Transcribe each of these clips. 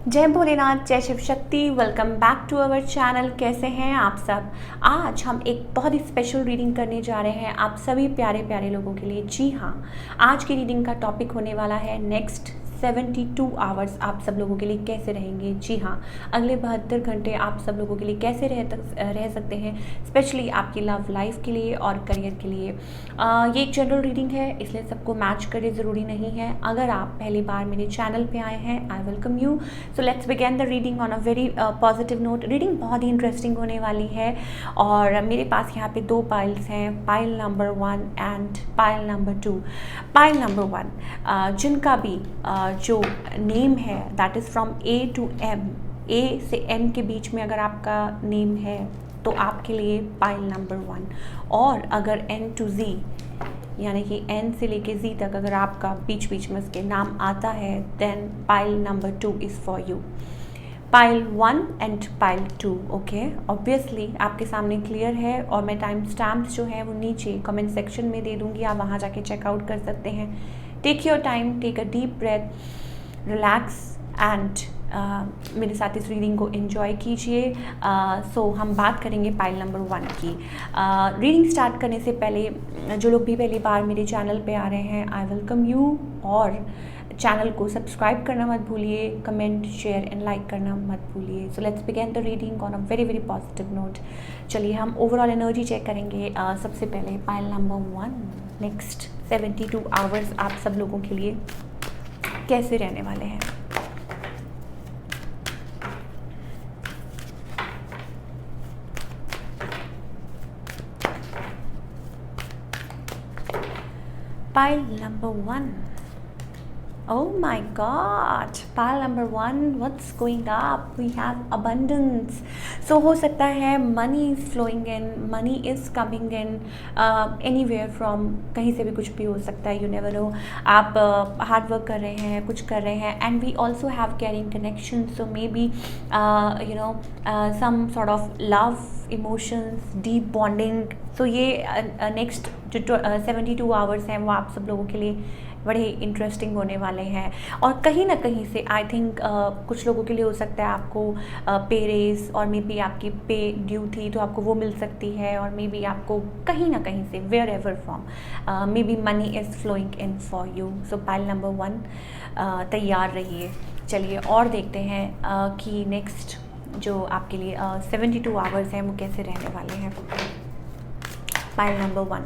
जय भोलेनाथ, जय Shiv Shakti. Welcome back to our channel. कैसे हैं आप सब। आज हम एक बहुत ही स्पेशल रीडिंग करने जा रहे हैं आप सभी प्यारे प्यारे लोगों के लिए। जी हाँ, आज की रीडिंग का टॉपिक होने वाला है नेक्स्ट 72 आवर्स आप सब लोगों के लिए कैसे रहेंगे। जी हाँ, अगले 72 घंटे आप सब लोगों के लिए कैसे रह सकते हैं, स्पेशली आपकी लव लाइफ के लिए और करियर के लिए। ये एक जनरल रीडिंग है, इसलिए सबको मैच करे ज़रूरी नहीं है। अगर आप पहली बार मेरे चैनल पे आए हैं, I welcome you. So let's begin the reading on a very positive note. Reading बहुत ही इंटरेस्टिंग होने वाली है और मेरे पास यहाँ पे दो पाइल्स हैं, pile number 1 and pile number 2। Pile number 1 जिनका भी जो नेम है that is from A to M, A से एम के बीच में अगर आपका नेम है तो आपके लिए पाइल नंबर 1। और अगर एन टू जी यानी कि एन से लेके जी तक अगर आपका बीच बीच में उसके नाम आता है then pile number 2 is for you. Pile 1 and pile 2। Okay, obviously आपके सामने क्लियर है और मैं टाइम स्टैम्प्स जो है वो नीचे कमेंट सेक्शन में दे दूँगी, आप वहाँ जाके चेकआउट कर सकते हैं। Take your time, take a deep breath, relax and मेरे साथ इस रीडिंग को एंजॉय कीजिए। सो हम बात करेंगे पाइल नंबर 1 की। रीडिंग स्टार्ट करने से पहले जो लोग भी पहली बार मेरे चैनल पे आ रहे हैं, आई वेलकम यू। और चैनल को सब्सक्राइब करना मत भूलिए, कमेंट शेयर एंड लाइक करना मत भूलिए। So let's begin the reading on a very very positive note. चलिए हम ओवरऑल एनर्जी चेक करेंगे। सबसे पहले पाइल नंबर 1, नेक्स्ट 72 आवर्स आप सब लोगों के लिए कैसे रहने वाले हैं। Pile number 1. Oh my god, pile number 1, what's going up? We have abundance. So हो सकता है money is flowing in, money is coming in anywhere from, कहीं से भी कुछ भी हो सकता है, you never know। आप हार्ड वर्क कर रहे हैं, कुछ कर रहे हैं, and we also have carrying connections, so maybe some sort of love, emotions, deep bonding। so ये नेक्स्ट जो 72 आवर्स हैं वो आप सब लोगों के लिए बड़े इंटरेस्टिंग होने वाले हैं। और कहीं ना कहीं से आई थिंक कुछ लोगों के लिए हो सकता है आपको पे रेस और मे बी आपकी पे ड्यू थी तो आपको वो मिल सकती है, और मे बी आपको कहीं ना कहीं से wherever from maybe money is flowing in for you. So pile number 1 तैयार रहिए। चलिए और देखते हैं कि नेक्स्ट जो आपके लिए 72 आवर्स हैं वो कैसे रहने वाले हैं। Pile number 1।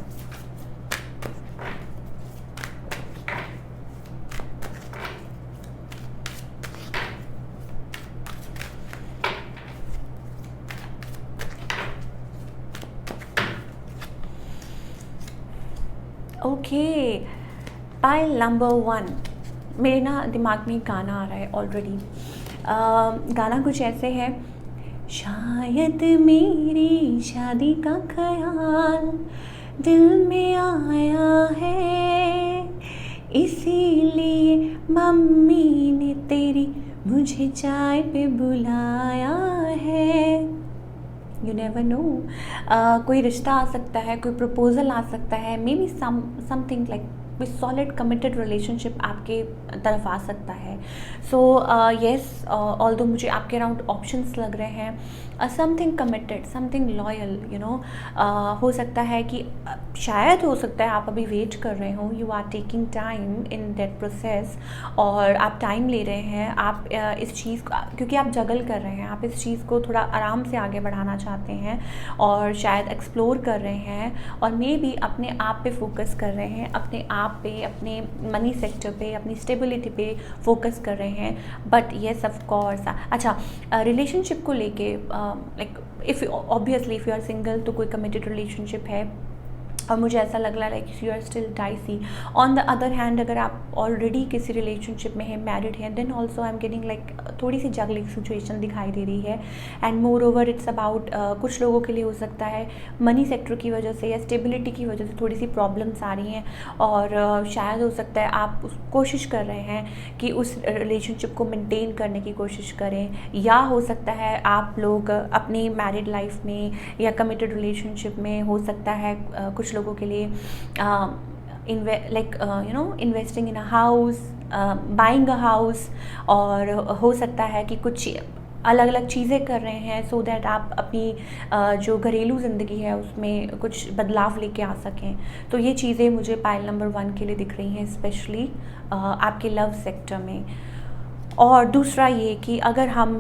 Okay, pile number 1। मेरे ना दिमाग में गाना आ रहा है ऑलरेडी। गाना कुछ ऐसे है, शायद मेरी शादी का ख्याल दिल में आया है, इसीलिए मम्मी ने तेरी मुझे चाय पे बुलाया है। यू नेवर नो, कोई रिश्ता आ सकता है, कोई प्रपोजल आ सकता है, मे बी समथिंग लाइक कोई सॉलिड कमिटेड रिलेशनशिप आपके तरफ आ सकता है। सो येस, ऑल्दो मुझे आपके अराउंड ऑप्शंस लग रहे हैं, something committed, something loyal, you know. हो सकता है कि शायद हो सकता है आप अभी वेट कर रहे हो, you are taking time in that process, और आप टाइम ले रहे हैं। आप इस चीज़ को, क्योंकि आप जगल कर रहे हैं, आप इस चीज़ को थोड़ा आराम से आगे बढ़ाना चाहते हैं और शायद एक्सप्लोर कर रहे हैं, और मे बी अपने आप पे फोकस कर रहे हैं, अपने आप पे, अपने मनी सेक्टर पे, अपनी स्टेबिलिटी पे फोकस कर रहे हैं। बट येस ऑफ कोर्स, अच्छा, रिलेशनशिप को लेके like if obviously if you are single तो कोई कमिटेड रिलेशनशिप है, और मुझे ऐसा लग रहा है like you are still dicey. On the other hand अगर आप ऑलरेडी किसी रिलेशनशिप में हैं, मैरिड हैं, then also I am getting like थोड़ी सी जगलिंग सिचुएशन दिखाई दे रही है। And moreover it's about, कुछ लोगों के लिए हो सकता है मनी सेक्टर की वजह से या स्टेबिलिटी की वजह से थोड़ी सी प्रॉब्लम्स आ रही हैं, और शायद हो सकता है आप कोशिश कर रहे हैं कि उस रिलेशनशिप को मेंटेन करने की कोशिश करें, या हो सकता है आप लोग अपनी मैरिड लाइफ में या कमिटेड रिलेशनशिप में हो सकता है कुछ लोगों के लिए investing in a house, buying a house, और हो सकता है कि कुछ अलग अलग चीज़ें कर रहे हैं सो दैट आप अपनी जो घरेलू ज़िंदगी है उसमें कुछ बदलाव लेके आ सकें। तो ये चीज़ें मुझे पाइल नंबर 1 के लिए दिख रही हैं, स्पेशली आपके लव सेक्टर में। और दूसरा ये कि अगर हम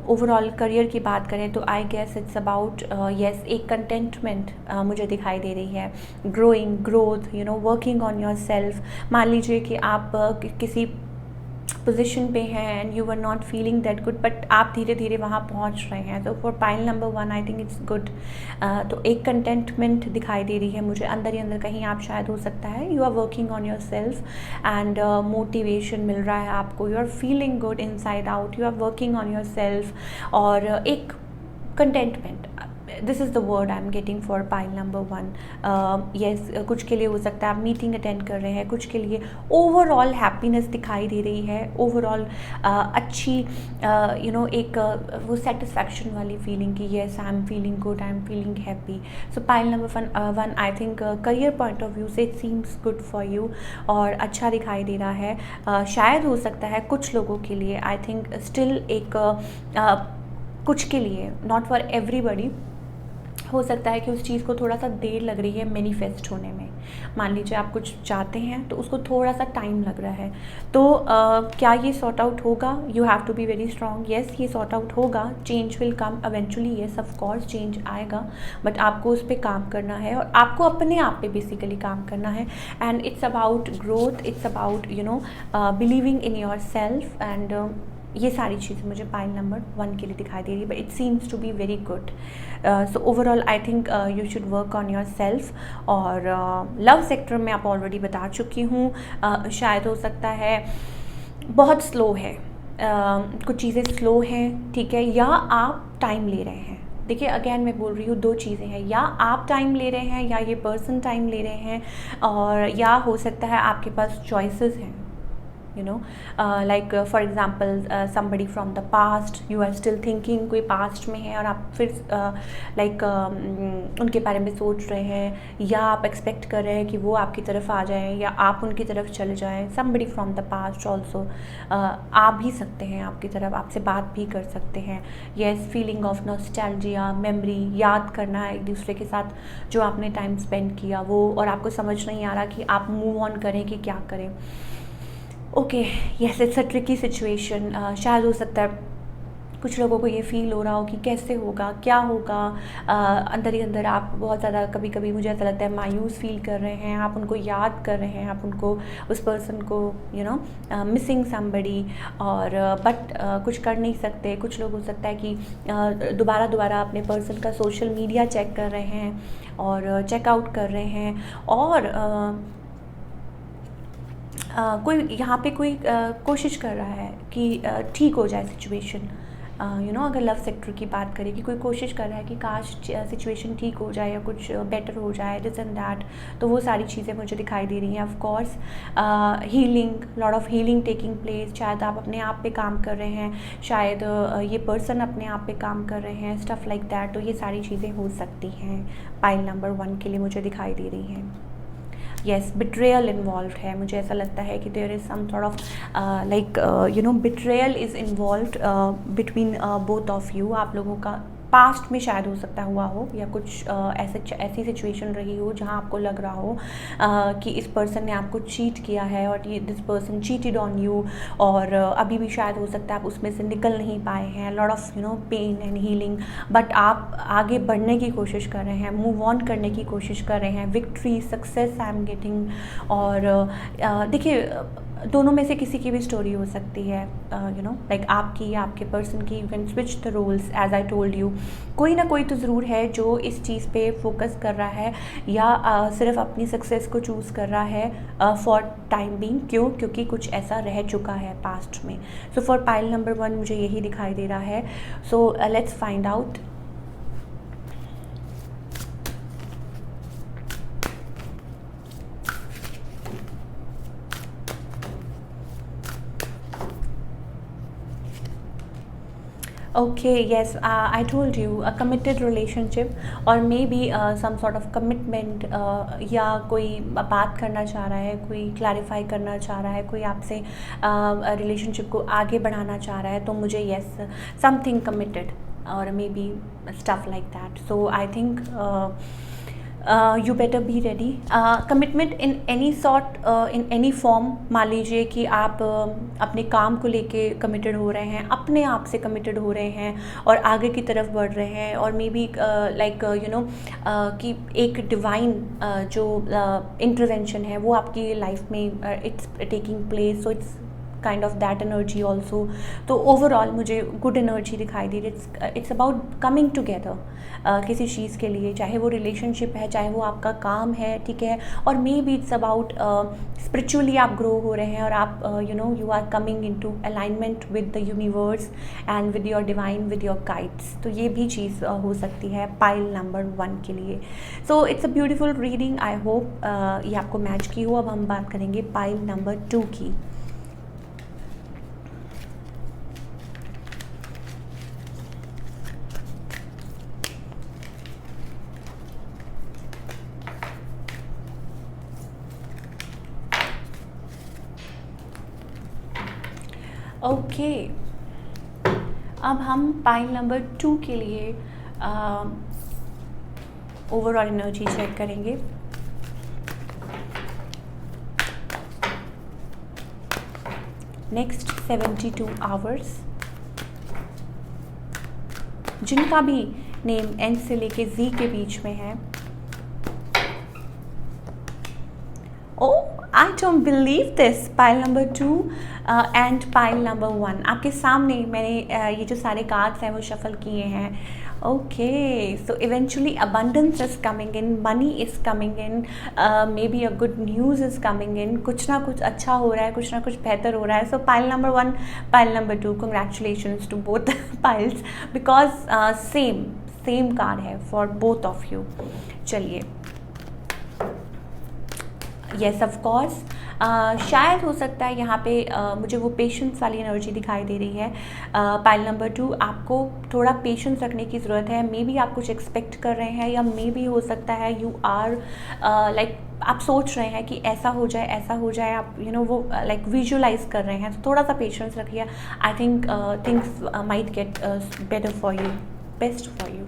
ओवरऑल करियर की बात करें तो I guess it's about yes, एक कंटेंटमेंट मुझे दिखाई दे रही है, growing, growth, you know, working on yourself. मान लीजिए कि आप किसी पोजीशन पे हैं and you are not feeling that good, but आप धीरे धीरे वहाँ पहुँच रहे हैं। तो for pile number 1 I think it's good. तो एक कंटेंटमेंट दिखाई दे रही है मुझे, अंदर ही अंदर कहीं आप शायद, हो सकता है you are working on yourself and motivation मिल रहा है आपको, you are feeling good inside out, you are working on yourself. और एक contentment, this is the word I am getting for pile number 1। Yes, कुछ के लिए हो सकता है आप मीटिंग अटेंड कर रहे हैं, कुछ के लिए ओवरऑल हैप्पीनेस दिखाई दे रही है, ओवरऑल अच्छी यू नो एक वो सेटिस्फैक्शन वाली फीलिंग की yes I am feeling good, I am feeling happy. So pile number 1 I think career point of view से it seems good for you और अच्छा दिखाई दे रहा है। शायद हो सकता है कुछ लोगों के लिए, आई थिंक स्टिल एक कुछ के लिए, नॉट फॉर एवरीबॉडी, हो सकता है कि उस चीज़ को थोड़ा सा देर लग रही है मैनिफेस्ट होने में। मान लीजिए आप कुछ चाहते हैं तो उसको थोड़ा सा टाइम लग रहा है। तो क्या ये सॉर्ट आउट होगा? You have to be very strong. Yes, ये सॉर्ट आउट होगा, change will come eventually, yes of course change आएगा, बट आपको उस पर काम करना है और आपको अपने आप पे बेसिकली काम करना है। And it's about growth, it's about you know believing in yourself and ये सारी चीज़ें मुझे पाइल नंबर 1 के लिए दिखाई दे रही है, but it seems to be very good. So overall I think you should work on yourself. और लव सेक्टर में आप ऑलरेडी बता चुकी हूँ, शायद हो सकता है बहुत स्लो है, कुछ चीज़ें स्लो हैं, ठीक है, या आप टाइम ले रहे हैं। देखिए अगेन मैं बोल रही हूँ, दो चीज़ें हैं, या आप टाइम ले रहे हैं या ये पर्सन टाइम ले रहे हैं, और या हो सकता है आपके पास चॉइसेस हैं, you know, like for example somebody from the past, you are still thinking, कोई past में है और आप फिर like उनके बारे में सोच रहे हैं, या आप expect कर रहे हैं कि वो आपकी तरफ आ जाएं या आप उनकी तरफ चले जाएं। somebody from the past also आ भी सकते हैं आपकी तरफ, आपसे बात भी कर सकते हैं। yes, feeling of nostalgia, memory, याद करना है एक दूसरे के साथ जो आपने टाइम स्पेंड किया वो, और आपको समझ नहीं आ रहा कि आप मूव ऑन करें कि क्या करें। Okay, yes, it's a tricky situation. शायद हो सकता है कुछ लोगों को ये फील हो रहा हो कि कैसे होगा, क्या होगा, अंदर ही अंदर आप बहुत ज़्यादा, कभी कभी मुझे ऐसा लगता है मायूस फील कर रहे हैं, आप उनको याद कर रहे हैं, आप उनको, उस पर्सन को यू नो मिसिंग समबडी, और बट कुछ कर नहीं सकते। कुछ लोग हो सकता है कि दोबारा अपने पर्सन का सोशल मीडिया चेक कर रहे हैं और चेकआउट कर रहे हैं, और कोई यहाँ पे कोई कोशिश कर रहा है कि ठीक हो जाए सिचुएशन। यू नो, अगर लव सेक्टर की बात करें कि कोई कोशिश कर रहा है कि काश सिचुएशन ठीक हो जाए या कुछ बेटर हो जाए, दिस एंड दैट, तो वो सारी चीज़ें मुझे दिखाई दे रही हैं। Of course healing, lot of healing taking place, शायद आप अपने आप पे काम कर रहे हैं, शायद ये पर्सन अपने आप पे काम कर रहे हैं, स्टफ़ लाइक दैट। तो ये सारी चीज़ें हो सकती हैं, पाइल नंबर 1 के लिए मुझे दिखाई दे रही हैं। येस, बिट्रेयल इन्वॉल्व है, मुझे ऐसा लगता है कि there is some sort of like you know betrayal is involve between both of you. आप लोगों का पास्ट में शायद हो सकता हुआ हो, या कुछ ऐसी सिचुएशन रही हो जहाँ आपको लग रहा हो कि इस पर्सन ने आपको चीट किया है और ये this person cheated on you, और अभी भी शायद हो सकता है आप उसमें से निकल नहीं पाए हैं। Lot of you know pain and healing, but आप आगे बढ़ने की कोशिश कर रहे हैं, मूव ऑन करने की कोशिश कर रहे हैं। Victory, success I am getting. और देखिए दोनों में से किसी की भी स्टोरी हो सकती है, यू नो, लाइक आपकी या आपके पर्सन की। You can switch the roles as I told you. कोई ना कोई तो ज़रूर है जो इस चीज़ पे फोकस कर रहा है, या सिर्फ अपनी सक्सेस को चूज़ कर रहा है फॉर टाइम बीइंग। क्यों? क्योंकि कुछ ऐसा रह चुका है पास्ट में। सो फॉर पाइल नंबर 1 मुझे यही दिखाई दे रहा है। So let's find out. Okay, yes, I told you a committed relationship और maybe some sort of commitment, या कोई बात करना चाह रहा है, कोई क्लैरिफाई करना चाह रहा है, कोई आपसे रिलेशनशिप को आगे बढ़ाना चाह रहा है, तो मुझे यस समथिंग कमिटेड और may be stuff like that. So I think you better be ready. Commitment in any sort, in any form. मान लीजिए कि आप अपने काम को लेके कमिटेड हो रहे हैं, अपने आप से कमिटेड हो रहे हैं और आगे की तरफ बढ़ रहे हैं, और may be like you no कि एक डिवाइन जो इंटरवेंशन है वो आपकी लाइफ में it's taking place. So it's kind of that energy also. तो ओवरऑल मुझे गुड एनर्जी दिखाई दे रही. इट्स अबाउट कमिंग टुगेदर किसी चीज़ के लिए, चाहे वो रिलेशनशिप है, चाहे वो आपका काम है, ठीक है. और maybe it's about spiritually आप ग्रो हो रहे हैं और आप you know you are coming into alignment with the universe and with your divine, with your guides. तो ये भी चीज़ हो सकती है पाइल नंबर 1 के लिए. So it's a beautiful reading. I hope ये आपको मैच की हो. अब हम बात करेंगे पाइल नंबर 2 की. ओके, अब हम पाइल नंबर 2 के लिए ओवरऑल एनर्जी चेक करेंगे. Next 72 hours. जिनका भी नेम एन से लेके जी के बीच में है. Oh, I don't believe this. Pile number 2 and pile number 1 आपके सामने मैंने ये जो सारे कार्ड्स हैं वो शफल किए हैं. Okay, so eventually abundance is coming in, money is coming in, may be a good news is coming in. कुछ ना कुछ अच्छा हो रहा है, कुछ ना कुछ बेहतर हो रहा है. So pile number 1, pile number 2, congratulations to both piles because same card है फॉर बोथ ऑफ यू. चलिए, येस ऑफ कोर्स. शायद हो सकता है यहाँ पे मुझे वो पेशेंस वाली एनर्जी दिखाई दे रही है. पाइल नंबर 2, आपको थोड़ा पेशेंस रखने की ज़रूरत है. मे बी आप कुछ एक्सपेक्ट कर रहे हैं, या मे बी हो सकता है यू आर लाइक आप सोच रहे हैं कि ऐसा हो जाए, ऐसा हो जाए. आप यू नो वो लाइक विजुअलाइज कर रहे हैं. तो थोड़ा सा पेशेंस रखिए. I think things might get better for you, best for you,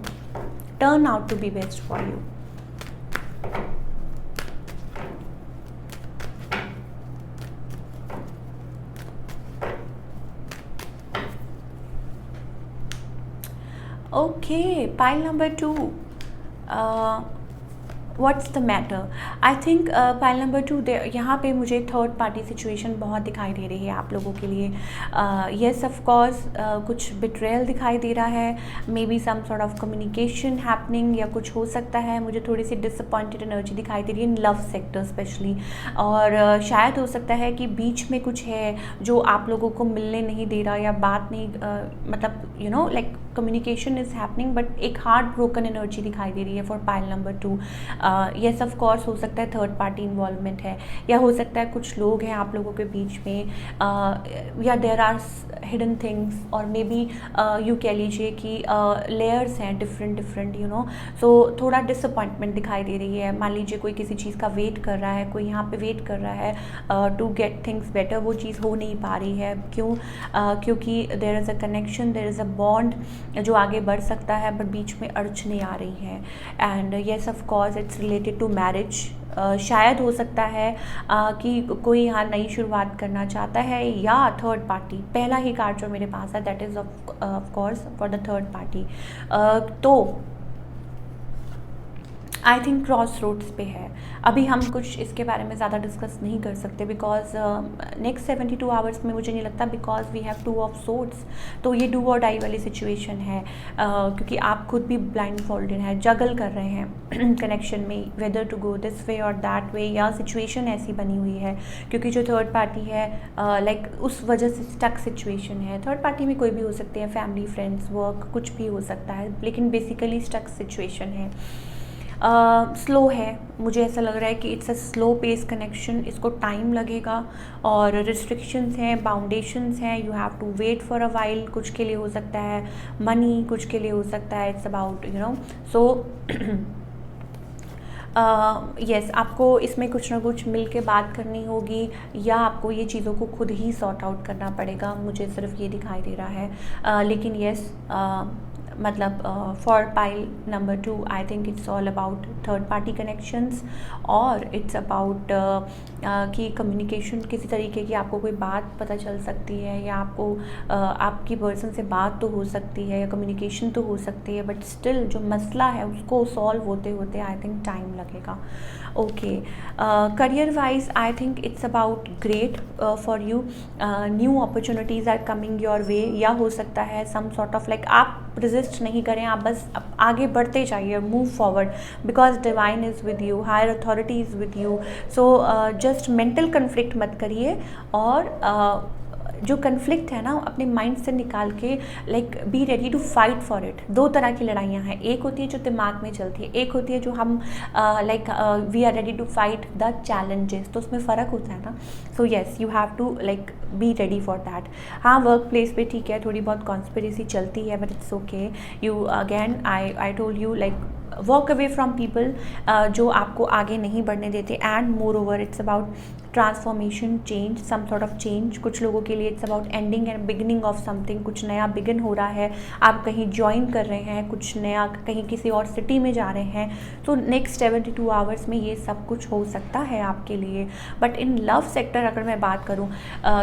turn out to be best for you. Okay, pile number 2. What's the matter. I think pile number 2 यहाँ पे मुझे थर्ड पार्टी सिचुएशन बहुत दिखाई दे रही है आप लोगों के लिए. येस ऑफ कोर्स, कुछ बिट्रेयल दिखाई दे रहा है. Maybe some sort of communication happening, या कुछ हो सकता है. मुझे थोड़ी सी डिसअपॉइंटेड एनर्जी दिखाई दे रही है इन लव सेक्टर स्पेशली. और शायद हो सकता है कि बीच में कुछ है जो आप लोगों को मिलने नहीं दे रहा, या बात नहीं मतलब you know like communication is happening but एक हार्ट ब्रोकन एनर्जी दिखाई दे रही है for pile number 2. Yes of course, हो सकता है थर्ड पार्टी इन्वॉल्वमेंट है, या हो सकता है कुछ लोग हैं आप लोगों के बीच में, या देयर आर हिडन थिंग्स, और मे बी यू कह लीजिए कि लेयर्स हैं डिफरेंट यू नो. सो थोड़ा डिसअपॉइंटमेंट दिखाई दे रही है. मान लीजिए कोई किसी चीज़ का वेट कर रहा है, कोई यहाँ पे वेट कर रहा है टू गेट थिंग्स बेटर. वो चीज़ हो नहीं पा रही है. क्यों? क्योंकि there is a connection, there is a bond जो आगे बढ़ सकता है, बट बीच में अड़चने आ रही हैं. And yes of course, it's related to marriage. शायद हो सकता है कि कोई यहाँ नई शुरुआत करना चाहता है, या थर्ड पार्टी. पहला ही कार्ड जो मेरे पास है that is of course for the third party. तो आई थिंक क्रॉस रोड्स पे है. अभी हम कुछ इसके बारे में ज़्यादा डिस्कस नहीं कर सकते बिकॉज नेक्स्ट 72 आवर्स में मुझे नहीं लगता, because we have 2 of swords. तो ये डू और डाई वाली सिचुएशन है, क्योंकि आप खुद भी ब्लाइंड फोल्डेड हैं, जगल कर रहे हैं कनेक्शन में, whether to go this way और दैट वे, या सिचुएशन ऐसी बनी हुई है. क्योंकि जो थर्ड पार्टी है लाइक उस वजह से स्टक सिचुएशन है. थर्ड पार्टी में कोई भी हो सकते हैं, फैमिली, फ्रेंड्स, वर्क, कुछ भी हो सकता है, लेकिन बेसिकली स्टक सिचुएशन है. स्लो है, मुझे ऐसा लग रहा है कि it's a slow pace connection, इसको टाइम लगेगा और रिस्ट्रिक्शंस हैं, बाउंडेशंस हैं, you have to wait for a while. कुछ के लिए हो सकता है मनी, कुछ के लिए हो सकता है इट्स अबाउट सो यस आपको इसमें कुछ ना कुछ मिल के बात करनी होगी या आपको ये चीज़ों को खुद ही सॉर्ट आउट करना पड़ेगा, मुझे सिर्फ ये दिखाई दे रहा है। लेकिन यस मतलब for pile number 2 I think it's all about third party connections और इट्स अबाउट कि कम्युनिकेशन किसी तरीके की आपको कोई बात पता चल सकती है या आपको आपकी पर्सन से बात तो हो सकती है या कम्युनिकेशन तो हो सकती है, बट स्टिल जो मसला है उसको सॉल्व होते होते आई थिंक टाइम लगेगा। Okay, career wise I think it's about great for you, new opportunities are coming your way, या हो सकता है सम सॉर्ट ऑफ लाइक आप रेजिस्ट नहीं करें, आप बस आगे बढ़ते जाइए, move forward because divine is with you, higher authority is with you. So just mental conflict मत करिए और जो कन्फ्लिक्ट है ना अपने माइंड से निकाल के like be ready to fight for it. दो तरह की लड़ाइयाँ हैं, एक होती है जो दिमाग में चलती है, एक होती है जो हम like we are ready to fight the challenges, तो उसमें फ़र्क होता है ना। So yes you have to like be ready for that. हाँ वर्क प्लेस पे ठीक है थोड़ी बहुत कॉन्स्पिरेसी चलती है but it's okay, you again I told you like walk away from people जो आपको आगे नहीं बढ़ने देते, and moreover it's about transformation, change, some sort of change. कुछ लोगों के लिए it's about ending and beginning of something, कुछ नया बिगिन हो रहा है, आप कहीं ज्वाइन कर रहे हैं, कुछ नया कहीं किसी और सिटी में जा रहे हैं, तो नेक्स्ट 72 आवर्स में ये सब कुछ हो सकता है आपके लिए। बट इन लव सेक्टर अगर मैं बात करूँ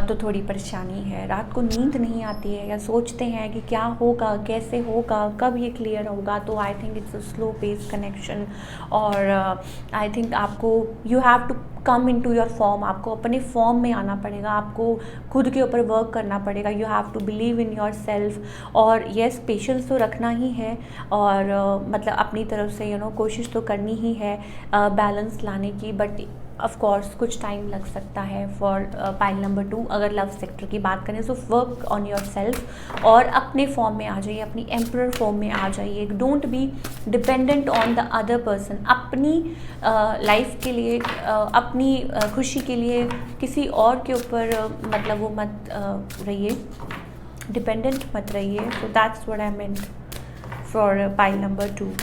तो थोड़ी परेशानी है, रात को नींद नहीं आती है या सोचते हैं कि क्या होगा, कैसे होगा, कब ये क्लियर होगा, तो I think it's a slow pace connection. और आई थिंक आपको you have to come into your form, आपको अपने फॉर्म में आना पड़ेगा, आपको खुद के ऊपर वर्क करना पड़ेगा, you have to believe in yourself. और येस पेशेंस तो रखना ही है और मतलब अपनी तरफ से कोशिश तो करनी ही है बैलेंस लाने की, बट ऑफ कोर्स कुछ टाइम लग सकता है फॉर पाइल नंबर 2 अगर लव सेक्टर की बात करें। So work on yourself और अपने फॉर्म में आ जाइए, अपनी एम्परर फॉर्म में आ जाइए। Don't be dependent on the other person, अपनी लाइफ के लिए अपनी खुशी के लिए किसी और के ऊपर मतलब वो मत रहिए, डिपेंडेंट मत रहिए। So that's what I meant for pile number 2।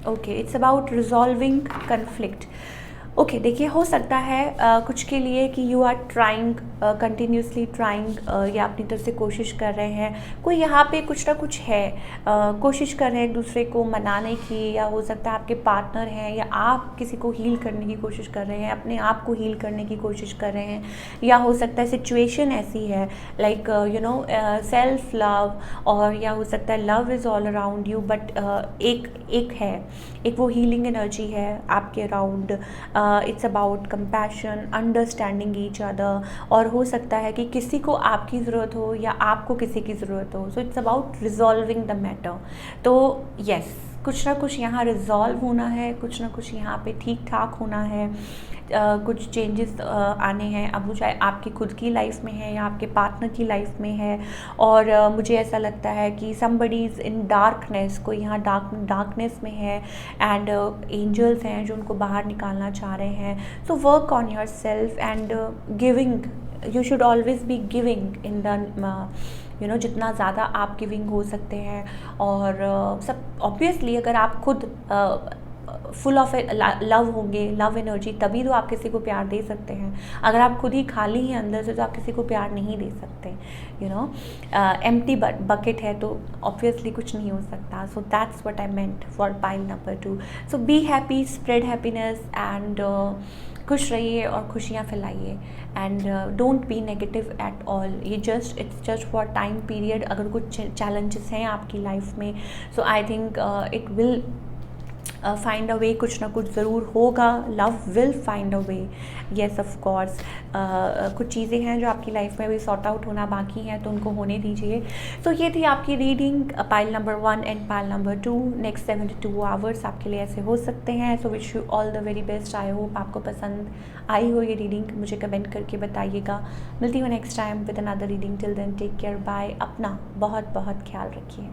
Okay, it's about resolving conflict. Okay देखिए हो सकता है कुछ के लिए कि you are trying continuously trying या अपनी तरफ से कोशिश कर रहे हैं, कोई यहाँ पे कुछ ना कुछ है, कोशिश कर रहे हैं एक दूसरे को मनाने की, या हो सकता है आपके पार्टनर हैं या आप किसी को हील करने की कोशिश कर रहे हैं, अपने आप को हील करने की कोशिश कर रहे हैं, या हो सकता है सिचुएशन ऐसी है लाइक सेल्फ लव, और या हो सकता है love is all around you, but एक वो हीलिंग एनर्जी है आपके around. It's about compassion, understanding each other, और हो सकता है कि किसी को आपकी ज़रूरत हो या आपको किसी की ज़रूरत हो। So it's about resolving the matter. तो यस कुछ ना कुछ यहाँ रिजॉल्व होना है, कुछ ना कुछ यहाँ पे ठीक ठाक होना है, कुछ चेंजेस आने हैं। अब वो चाहे आपकी खुद की लाइफ में है या आपके पार्टनर की लाइफ में है, और मुझे ऐसा लगता है कि समबडी इज़ इन डार्कनेस, कोई यहाँ डार्कनेस में है, एंड एंजल्स हैं जो उनको बाहर निकालना चाह रहे हैं। So work on yourself and giving, you should always be giving in the जितना ज़्यादा आप गिविंग हो सकते हैं। और सब ऑब्वियसली अगर आप खुद फुल ऑफ लव होंगे, लव एनर्जी, तभी तो आप किसी को प्यार दे सकते हैं। अगर आप खुद ही खाली हैं अंदर से तो आप किसी को प्यार नहीं दे सकते। एम्प्टी बकेट है तो ऑब्वियसली कुछ नहीं हो सकता। So that's what I meant for pile number 2। So be happy, spread happiness and खुश रहिए और खुशियाँ फैलाइए, and don't be negative at all. ये it's just for time period. अगर कुछ चैलेंजेस हैं आपकी लाइफ में, so I think it will find a way, कुछ ना कुछ ज़रूर होगा। Love will find a way, yes of course. कुछ चीज़ें हैं जो आपकी लाइफ में भी सॉर्ट आउट होना बाकी हैं, तो उनको होने दीजिए। तो ये थी आपकी reading pile number 1 and pile number 2। Next 72 hours आपके लिए ऐसे हो सकते हैं। So wish you all the very best. I hope आपको पसंद आई हो ये रीडिंग, मुझे कमेंट करके बताइएगा। मिलती हूँ next time with another reading. Till then take care, bye. अपना बहुत बहुत ख्याल रखिए।